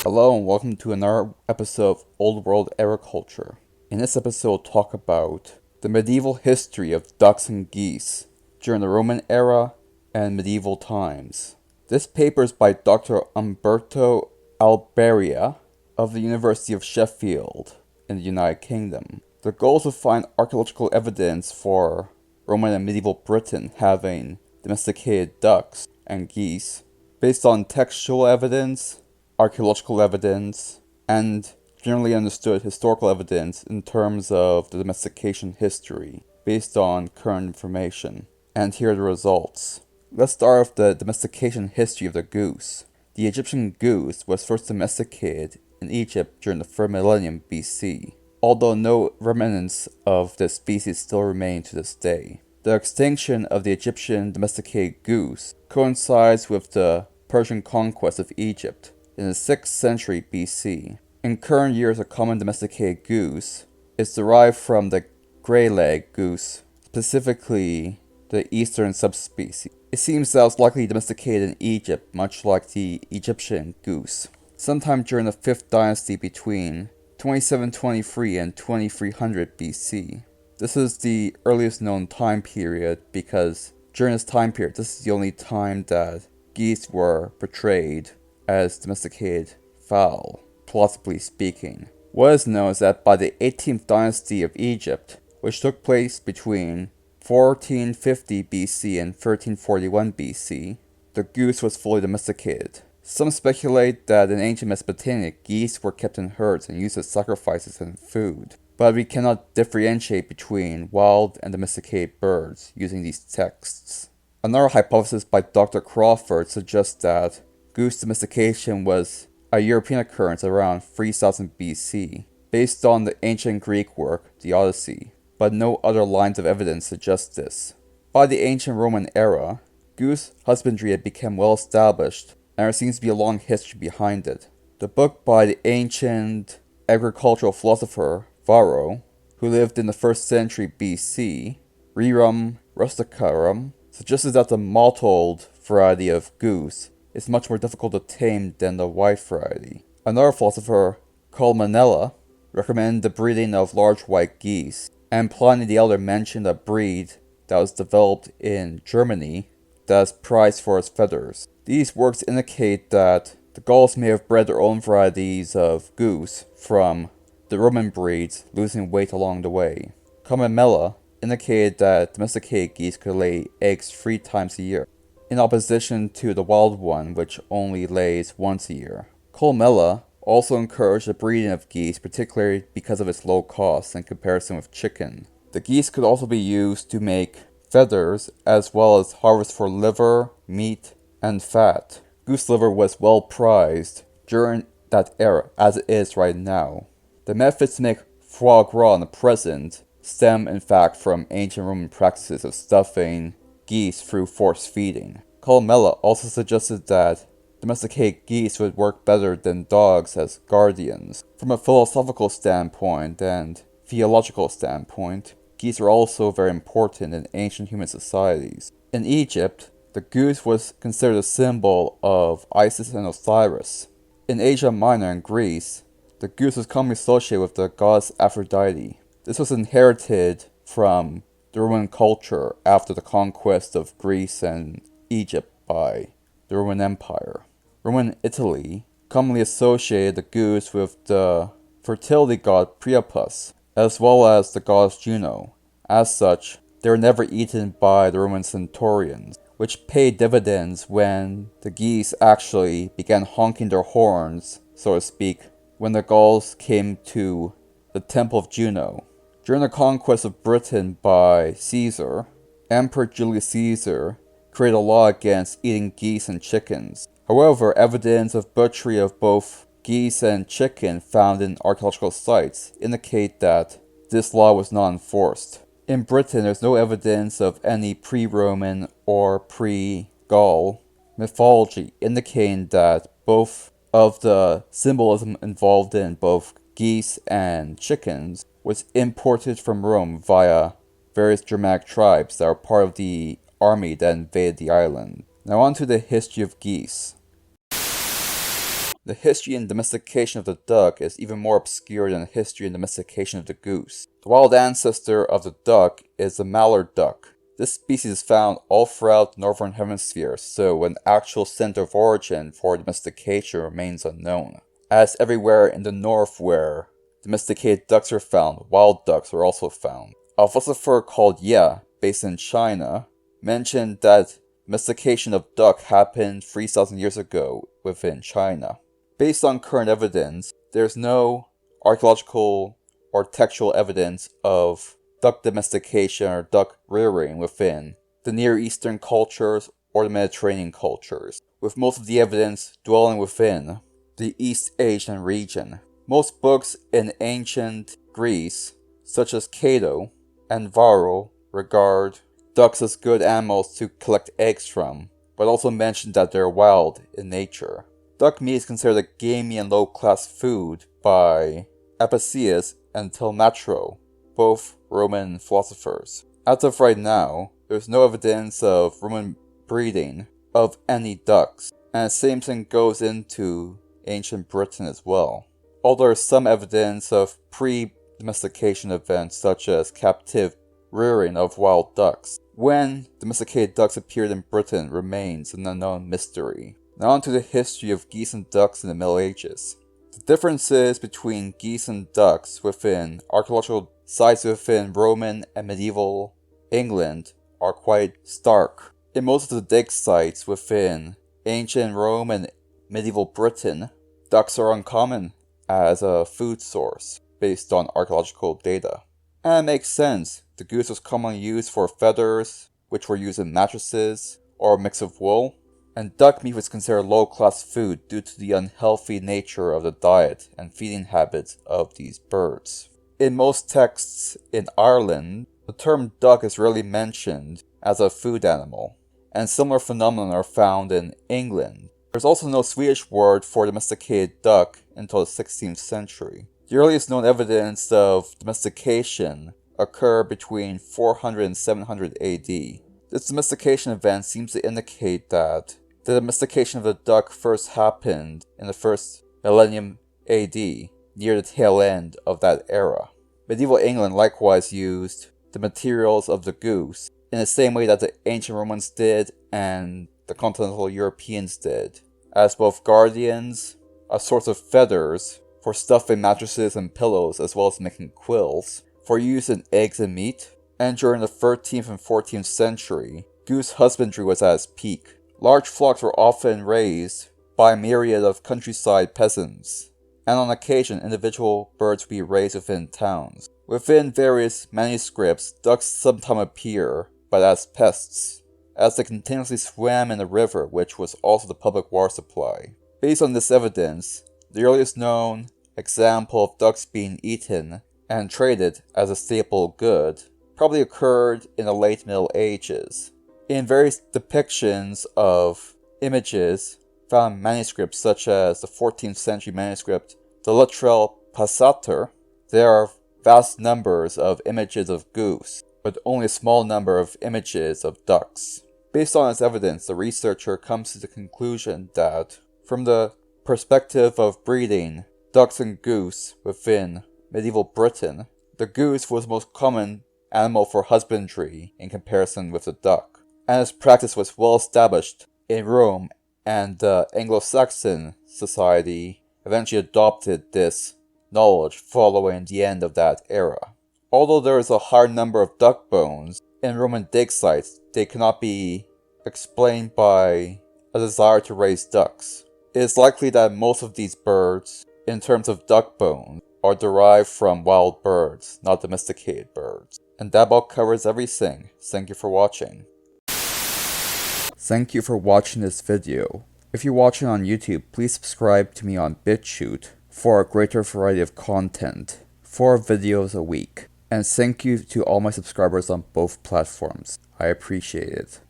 Hello and welcome to another episode of Old World Agriculture. In this episode, we'll talk about the medieval history of ducks and geese during the Roman era and medieval times. This paper is by Dr. Umberto Albarella of the University of Sheffield in the United Kingdom. The goal is to find archaeological evidence for Roman and medieval Britain having domesticated ducks and geese based on textual evidence, archaeological evidence, and generally understood historical evidence in terms of the domestication history based on current information. And here are the results. Let's start with the domestication history of the goose. The Egyptian goose was first domesticated in Egypt during the 3rd millennium BC, although no remnants of this species still remain to this day. The extinction of the Egyptian domesticated goose coincides with the Persian conquest of Egypt in the 6th century BC. In current years, a common domesticated goose is derived from the grey-leg goose, specifically the eastern subspecies. It seems that it was likely domesticated in Egypt, much like the Egyptian goose, sometime during the 5th dynasty between 2723 and 2300 BC. This is the earliest known time period because during this time period, this is the only time that geese were portrayed as domesticated fowl, plausibly speaking. What is known is that by the 18th dynasty of Egypt, which took place between 1450 BC and 1341 BC, the goose was fully domesticated. Some speculate that in ancient Mesopotamia, geese were kept in herds and used as sacrifices and food, but we cannot differentiate between wild and domesticated birds using these texts. Another hypothesis by Dr. Crawford suggests that goose domestication was a European occurrence around 3000 BC, based on the ancient Greek work, the Odyssey, but no other lines of evidence suggest this. By the ancient Roman era, goose husbandry had become well established, and there seems to be a long history behind it. The book by the ancient agricultural philosopher Varro, who lived in the 1st century BC, Rerum Rusticarum, suggested that the mottled variety of goose is much more difficult to tame than the white variety. Another philosopher, called Manella, recommended the breeding of large white geese, and Pliny the Elder mentioned a breed that was developed in Germany that is prized for its feathers. These works indicate that the Gauls may have bred their own varieties of goose from the Roman breeds, losing weight along the way. Columella indicated that domesticated geese could lay eggs 3 times a year, in opposition to the wild one, which only lays once a year. Columella also encouraged the breeding of geese, particularly because of its low cost in comparison with chicken. The geese could also be used to make feathers, as well as harvest for liver, meat, and fat. Goose liver was well prized during that era, as it is right now. The methods to make foie gras in the present stem, in fact, from ancient Roman practices of stuffing geese through force feeding. Columella also suggested that domesticated geese would work better than dogs as guardians. From a philosophical standpoint and theological standpoint, geese are also very important in ancient human societies. In Egypt, the goose was considered a symbol of Isis and Osiris. In Asia Minor and Greece, the goose was commonly associated with the goddess Aphrodite. This was inherited from the Roman culture after the conquest of Greece and Egypt by the Roman Empire. Roman Italy commonly associated the goose with the fertility god Priapus, as well as the goddess Juno. As such, they were never eaten by the Roman centurions, which paid dividends when the geese actually began honking their horns, so to speak, when the Gauls came to the temple of Juno. During the conquest of Britain by Caesar, Emperor Julius Caesar created a law against eating geese and chickens. However, evidence of butchery of both geese and chicken found in archaeological sites indicate that this law was not enforced. In Britain, there's no evidence of any pre-Roman or pre-Gaul mythology indicating that both of the symbolism involved in both geese and chickens was imported from Rome via various Germanic tribes that were part of the army that invaded the island. Now on to the history of geese. The history and domestication of the duck is even more obscure than the history and domestication of the goose. The wild ancestor of the duck is the mallard duck. This species is found all throughout the northern hemisphere, so an actual center of origin for domestication remains unknown. As everywhere in the north where domesticated ducks are found, wild ducks are also found. A philosopher called Ye, based in China, mentioned that domestication of duck happened 3,000 years ago within China. Based on current evidence, there's no archaeological or textual evidence of duck domestication or duck rearing within the Near Eastern cultures or the Mediterranean cultures, with most of the evidence dwelling within the East Asian region. Most books in ancient Greece, such as Cato and Varro, regard ducks as good animals to collect eggs from, but also mention that they're wild in nature. Duck meat is considered a gamey and low-class food by Apicius and Telmatro, both Roman philosophers. As of right now, there's no evidence of Roman breeding of any ducks, and the same thing goes into ancient Britain as well. Although there's some evidence of pre-domestication events such as captive rearing of wild ducks. When domesticated ducks appeared in Britain remains an unknown mystery. Now on to the history of geese and ducks in the Middle Ages. The differences between geese and ducks within archaeological sites within Roman and medieval England are quite stark. In most of the dig sites within ancient Rome and medieval Britain, ducks are uncommon as a food source based on archaeological data. And it makes sense. The goose was commonly used for feathers, which were used in mattresses or a mix of wool, and duck meat was considered low-class food due to the unhealthy nature of the diet and feeding habits of these birds. In most texts in Ireland, the term duck is rarely mentioned as a food animal, and similar phenomena are found in England. There's also no Swedish word for domesticated duck until the 16th century. The earliest known evidence of domestication occurred between 400 and 700 AD. This domestication event seems to indicate that the domestication of the duck first happened in the first millennium AD, near the tail end of that era. Medieval England likewise used the materials of the goose in the same way that the ancient Romans did and the continental Europeans did, as both guardians, a source of feathers for stuffing mattresses and pillows as well as making quills, for use in eggs and meat, and during the 13th and 14th century, goose husbandry was at its peak. Large flocks were often raised by a myriad of countryside peasants, and on occasion individual birds would be raised within towns. Within various manuscripts, ducks sometimes appear, but as pests, as they continuously swam in the river, which was also the public water supply. Based on this evidence, the earliest known example of ducks being eaten and traded as a staple good probably occurred in the late Middle Ages. In various depictions of images found in manuscripts such as the 14th century manuscript De Lutrell Passator, there are vast numbers of images of goose, but only a small number of images of ducks. Based on this evidence, the researcher comes to the conclusion that, from the perspective of breeding ducks and goose within medieval Britain, the goose was the most common animal for husbandry in comparison with the duck, and its practice was well established in Rome, and the Anglo-Saxon society eventually adopted this knowledge following the end of that era. Although there is a higher number of duck bones in Roman dig sites, they cannot be explained by a desire to raise ducks. It is likely that most of these birds, in terms of duck bones, are derived from wild birds, not domesticated birds. And that about covers everything. Thank you for watching. Thank you for watching this video. If you're watching on YouTube, please subscribe to me on BitChute for a greater variety of content, 4 videos a week. And thank you to all my subscribers on both platforms. I appreciate it.